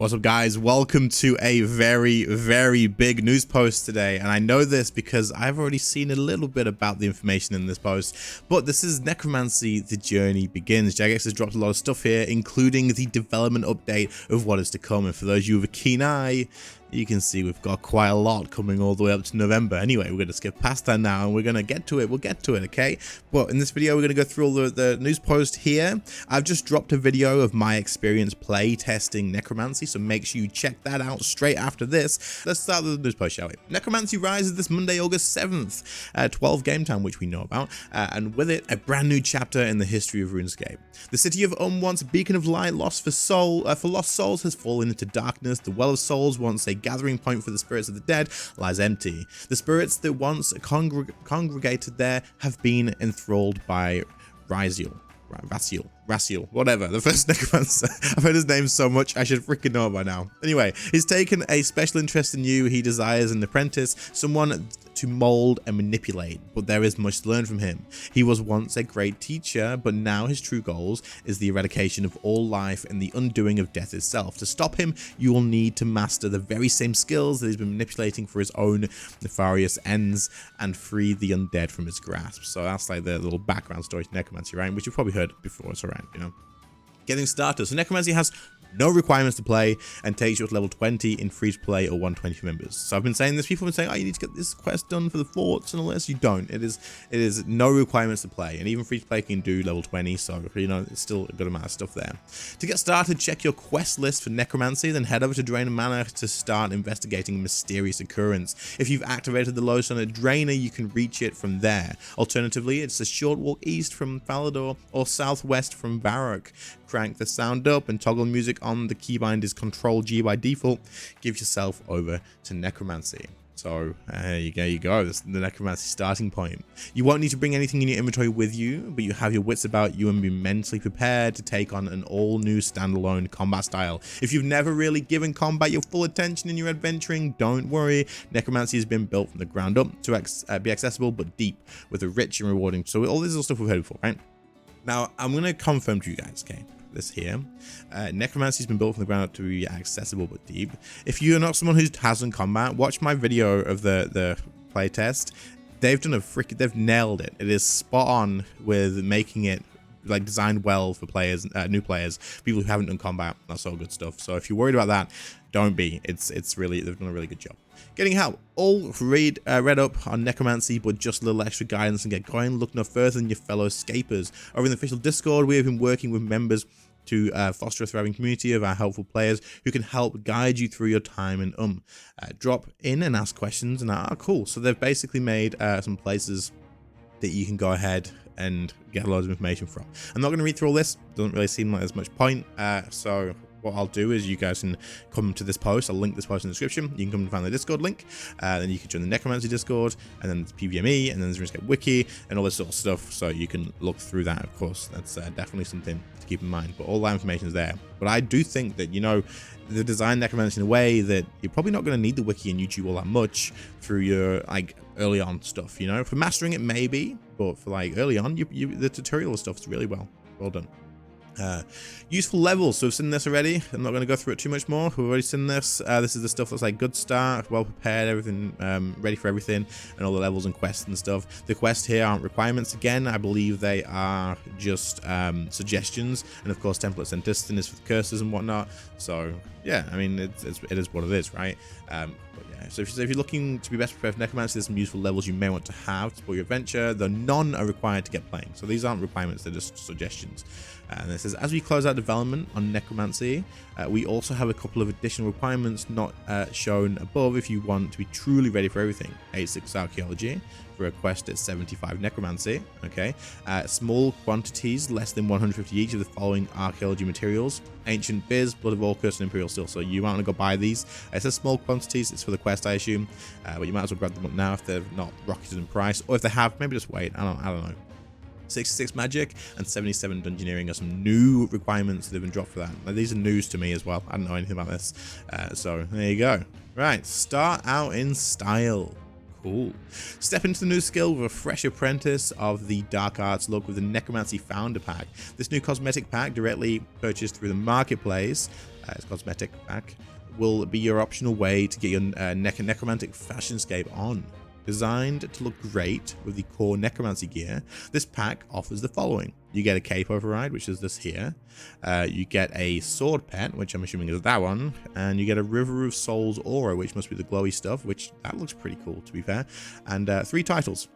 What's up, guys? Welcome to a very big news post today, and I know this because I've already seen a little bit about the information in this post, but this is Necromancy: The Journey Begins. Jagex has dropped a lot of stuff here, including the development update of what is to come, and for those of you with a keen eye, you can see we've got quite a lot coming all the way up to November. Anyway, we're going to skip past that now and we're going to get to it. We'll get to it, okay? But in this video, we're going to go through all the news post here. I've just dropped a video of my experience play testing Necromancy, so make sure you check that out straight after this. Let's start with the news post, shall we? Necromancy rises this Monday, August 7th, 12 game time, which we know about, and with it, a brand new chapter in the history of RuneScape. The city of once a beacon of light lost for lost souls, has fallen into darkness. The Well of Souls, once a gathering point for the spirits of the dead, lies empty. The spirits that once congregated there have been enthralled by Raziel, whatever, the first Necromancer. I've heard his name so much, I should freaking know it by now. Anyway, he's taken a special interest in you. He desires an apprentice, someone to mold and manipulate, but there is much to learn from him. He was once a great teacher, but now his true goals is the eradication of all life and the undoing of death itself. To stop him, you will need to master the very same skills that he's been manipulating for his own nefarious ends and free the undead from his grasp. So that's like the little background story to Necromancy, right? Which you've probably heard before, it's alright, you know. Getting started. So Necromancy has no requirements to play and takes you up to level 20 in free to play or 120 for members. So I've been saying this, people have been saying, oh, you need to get this quest done for the forts and all this. You don't. It is no requirements to play, and even free to play can do level 20, so you know it's still a good amount of stuff there. To get started, check your quest list for Necromancy, then head over to Draenor Manor to start investigating a mysterious occurrence. If you've activated the lodestone at Draenor, you can reach it from there. Alternatively, it's a short walk east from Falador or southwest from Varrock. Crank the sound up and toggle music on. The keybind is Control G by default. Give yourself over to Necromancy. So there you go. That's the Necromancy starting point. You won't need to bring anything in your inventory with you, but you have your wits about you and be mentally prepared to take on an all-new standalone combat style. If you've never really given combat your full attention in your adventuring, don't worry. Necromancy has been built from the ground up to be accessible but deep, with a rich and rewarding. So all this is all stuff we've heard before, right? Now I'm going to confirm to you guys, okay? This here, Necromancy's been built from the ground up to be accessible but deep. If you're not someone who has done combat, watch my video of the playtest. They've nailed it. It is spot on with making it like designed well for players, new players, people who haven't done combat. That's all good stuff. So if you're worried about that, don't be. It's really, they've done a really good job. Getting help. All read up on Necromancy, but just a little extra guidance and get going. Look no further than your fellow escapers. Over in the official Discord, we have been working with members to foster a thriving community of our helpful players who can help guide you through your time and drop in and ask questions. And cool. So they've basically made some places that you can go ahead and get loads of information from. I'm not going to read through all this. Doesn't really seem like there's much point. So what I'll do is you guys can come to this post. I'll link this post in the description. You can come and find the Discord link. Then you can join the Necromancy Discord, and then there's PVME, and then there's RuneScape Wiki, and all this sort of stuff. So you can look through that, of course. That's definitely something to keep in mind. But all that information is there. But I do think that, you know, they designed Necromancy in a way that you're probably not going to need the Wiki and YouTube all that much through your, like, early on stuff, you know? For mastering it, maybe, but for, like, early on, the tutorial stuff is really well done. Useful levels. So we've seen this already. I'm not going to go through it too much more. We've already seen this. This is the stuff that's like good start, well prepared, everything ready for everything, and all the levels and quests and stuff. The quests here aren't requirements. Again, I believe they are just suggestions, and of course templates and distance is for the curses and whatnot. So yeah, I mean it is what it is, right? But yeah, so if you're looking to be best prepared for Necromancy, there's some useful levels you may want to have to support your adventure, though none are required to get playing. So these aren't requirements, they're just suggestions. And it says, as we close out development on Necromancy, we also have a couple of additional requirements not shown above if you want to be truly ready for everything. 86 Archaeology, for a quest at 75 Necromancy, okay? Small quantities, less than 150 each of the following archaeology materials: Ancient Biz, Blood of Orcus, and Imperial Steel. So you might want to go buy these. It says small quantities, it's for the quest, I assume, but you might as well grab them up now if they're not rocketed in price, or if they have, maybe just wait, I don't know. 66 magic and 77 dungeoneering are some new requirements that have been dropped for that. Now, these are news to me as well. I don't know anything about this. So there you go. Right, start out in style. Cool. Step into the new skill with a fresh apprentice of the Dark Arts look with the Necromancy Founder Pack. This new cosmetic pack, directly purchased through the marketplace, It's cosmetic pack, will be your optional way to get your necromantic fashionscape on. Designed to look great with the core necromancy gear, this pack offers the following. You get a cape override, which is this here. You get a sword pet, which I'm assuming is that one. And you get a River of Souls aura, which must be the glowy stuff, which that looks pretty cool, to be fair. And 3 titles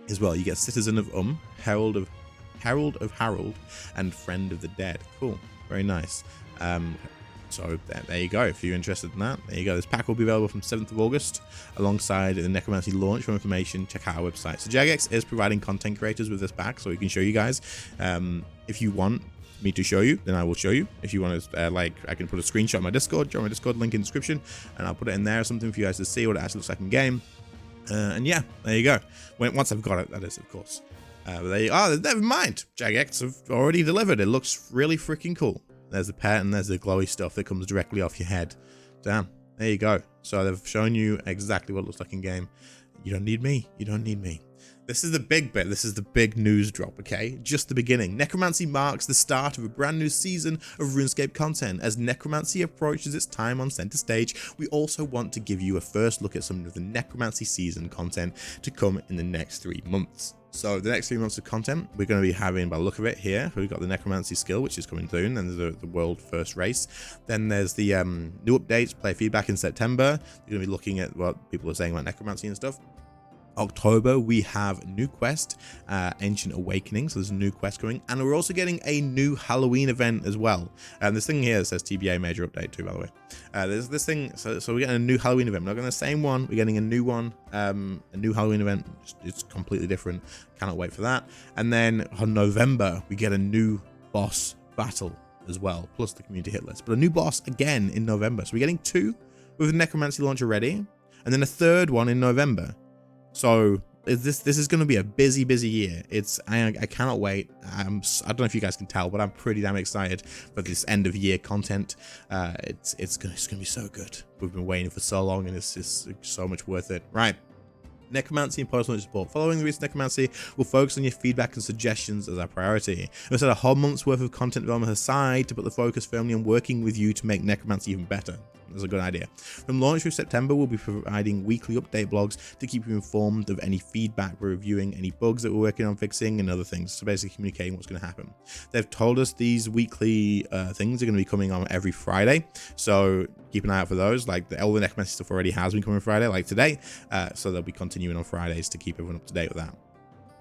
as well. You get Citizen of Herald of Harold, and Friend of the Dead. Cool. Very nice. So there you go. If you're interested in that, there you go. This pack will be available from 7th of August alongside the Necromancy launch. For information, check out our website. So Jagex is providing content creators with this pack, so we can show you guys. If you want me to show you, then I will show you. If you want to, I can put a screenshot of my Discord, join my Discord link in the description, and I'll put it in there or something for you guys to see what it actually looks like in game. And yeah, there you go. Once I've got it, that is, of course. But there you are. Never mind. Jagex have already delivered. It looks really freaking cool. There's the pet and there's the glowy stuff that comes directly off your head. Damn, there you go. So they've shown you exactly what it looks like in game. You don't need me. You don't need me. This is the big bit. This is the big news drop, okay? Just the beginning. Necromancy marks the start of a brand new season of RuneScape content. As Necromancy approaches its time on center stage, we also want to give you a first look at some of the Necromancy season content to come in the next 3 months. So the next 3 months of content, we're going to be having, by the look of it here, we've got the Necromancy skill, which is coming soon, and there's the world first race. Then there's the new updates, player feedback in September. You're going to be looking at what people are saying about Necromancy and stuff. October, we have new quest, Ancient Awakening. So there's a new quest coming, and we're also getting a new Halloween event as well. And this thing here says TBA major update too, by the way. There's this thing, so we're getting a new Halloween event. We're not getting the same one. We're getting a new one, a new Halloween event. It's completely different. Cannot wait for that. And then on November, we get a new boss battle as well, plus the community hit list. But a new boss again in November. So we're getting 2 with the Necromancy launch already, and then a 3rd one in November. So this is going to be a busy year. I cannot wait. I don't know if you guys can tell, but I'm pretty damn excited for this end of year content. It's gonna be so good. We've been waiting for so long, and it's just so much worth it. Right. Necromancy and post-launch support. Following the recent Necromancy, we'll focus on your feedback and suggestions as our priority. We'll set a whole month's worth of content development aside to put the focus firmly on working with you to make Necromancy even better. That's a good idea. From launch through September, we'll be providing weekly update blogs to keep you informed of any feedback we're reviewing, any bugs that we're working on fixing, and other things. So basically communicating what's going to happen. They've told us these weekly things are going to be coming on every Friday. So keep an eye out for those. Like all the Necromancy stuff already has been coming Friday, like today. So they'll be continuing on Fridays to keep everyone up to date with that.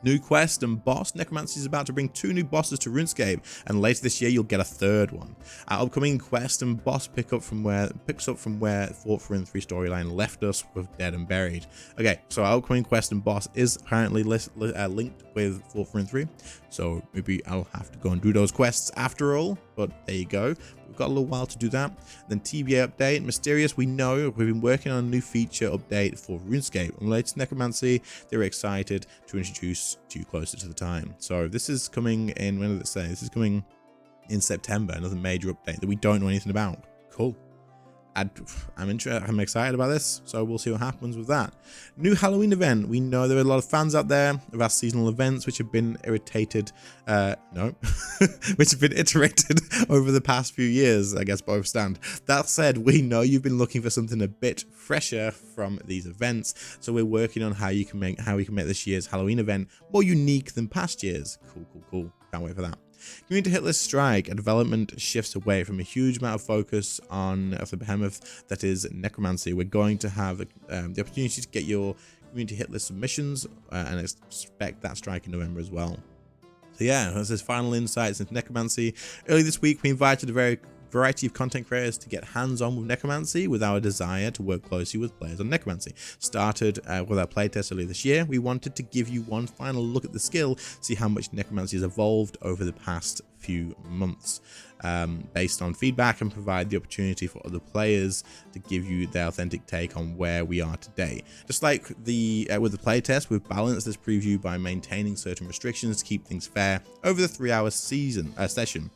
New quest and boss. Necromancy is about to bring 2 new bosses to RuneScape, and later this year you'll get a 3rd one. Our upcoming quest and boss picks up from where Fort Furin 3 storyline left us with Dead and Buried. Okay, so our upcoming quest and boss is currently linked with Fort Furin 3, so maybe I'll have to go and do those quests after all, but there you go. We've got a little while to do that. Then TBA update. Mysterious, we know we've been working on a new feature update for RuneScape. On the latest Necromancy, they were excited to introduce to you closer to the time. So this is coming in, when did it say? This is coming in September, another major update that we don't know anything about. Cool. I'm excited about this, so we'll see what happens with that. New Halloween event. We know there are a lot of fans out there of our seasonal events which have been which have been iterated over the past few years, I guess both stand. That said, we know you've been looking for something a bit fresher from these events, so we're working on how we can make this year's Halloween event more unique than past years. Cool. Can't wait for that. Community hit list strike. A development shifts away from a huge amount of focus on the behemoth that is Necromancy. We're going to have the opportunity to get your community hit list submissions and expect that strike in November as well. So yeah, that's his final insights into Necromancy. Early this week, we invited a variety of content creators to get hands-on with Necromancy with our desire to work closely with players on Necromancy. Started with our playtest earlier this year, we wanted to give you one final look at the skill, see how much Necromancy has evolved over the past few months, based on feedback, and provide the opportunity for other players to give you their authentic take on where we are today. Just like with the playtest, we've balanced this preview by maintaining certain restrictions to keep things fair over the 3-hour session.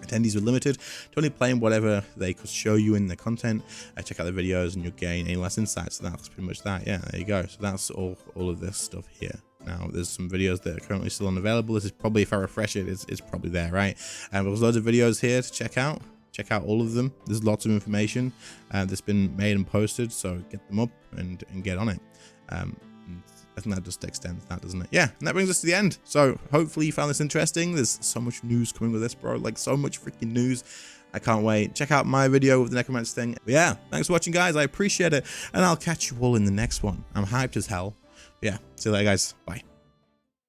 Attendees were limited to only playing whatever they could show you in their content. Check out the videos and you'll gain any less insights. So that's pretty much that. Yeah, there you go. So that's all of this stuff here. Now, there's some videos that are currently still unavailable. This is probably, if I refresh it, it's probably there, right? And there's loads of videos here to check out. check out all of them. There's lots of information that's been made and posted, so get them up and get on it. And I think that just extends that, doesn't it? Yeah, and that brings us to the end. So hopefully you found this interesting. There's so much news coming with this, bro. Like, so much freaking news. I can't wait. Check out my video with the necromancer thing. But yeah, thanks for watching, guys. I appreciate it. And I'll catch you all in the next one. I'm hyped as hell. Yeah, see you later, guys. Bye.